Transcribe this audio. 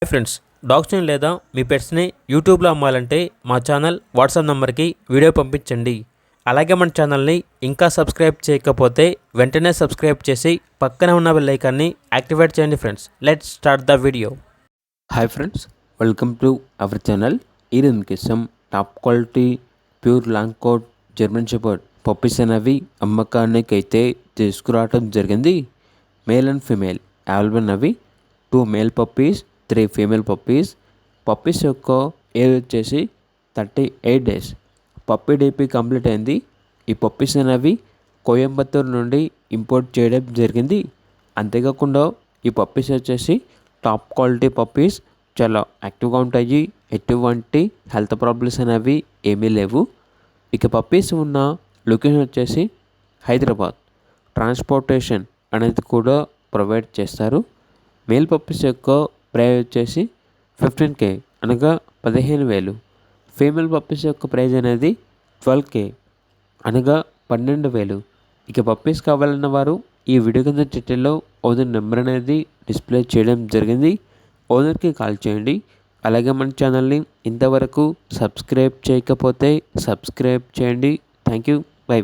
Hi friends, డాగ్స్ని లేదా మీ పెట్స్ని యూట్యూబ్లో అమ్మాలంటే మా ఛానల్ వాట్సాప్ నెంబర్కి వీడియో పంపించండి. అలాగే మన ఛానల్ని ఇంకా సబ్స్క్రైబ్ చేయకపోతే వెంటనే సబ్స్క్రైబ్ చేసి పక్కనే ఉన్న బెల్ ఐకాన్ని యాక్టివేట్ చేయండి. Friends, let's start the video. Hi friends, welcome to our channel. ఈరోజు మీకోసం top quality pure long coat German shepherd puppies అనేవి అమ్మకానికి అయితే తీసుకురావడం జరిగింది. మేల్ అండ్ ఫీమేల్ అవైలబుల్ అవి 2 male puppies, 3 female puppies. Puppies యొక్క ఏజ్ వచ్చేసి 38 డేస్. పప్పీ డీపీ కంప్లీట్ అయింది. ఈ పప్పీస్ అనేవి కోయంబత్తూర్ నుండి ఇంపోర్ట్ చేయడం జరిగింది. అంతేకాకుండా ఈ పప్పీస్ వచ్చేసి టాప్ క్వాలిటీ పప్పీస్, చాలా యాక్టివ్గా ఉంటాయి. ఎటువంటి హెల్త్ ప్రాబ్లమ్స్ అనేవి ఏమీ లేవు. ఇక పప్పీస్ ఉన్న లొకేషన్ వచ్చేసి హైదరాబాద్. ట్రాన్స్పోర్టేషన్ అనేది కూడా ప్రొవైడ్ చేస్తారు. మేల్ పప్పీస్ యొక్క ప్రైస్ వచ్చేసి 15K అనగా 15,000. ఫీమేల్ పప్పీస్ యొక్క ప్రైజ్ అనేది 12K అనగా 12,000. ఇక పప్పీస్ కావాలన్న వారు ఈ వీడియో కింద చిట్టీలో ఓనర్ నెంబర్ అనేది డిస్ప్లే చేయడం జరిగింది. ఓనర్కి కాల్ చేయండి. అలాగే మన ఛానల్ని ఇంతవరకు సబ్స్క్రైబ్ చేయకపోతే సబ్స్క్రైబ్ చేయండి. Thank you. బై.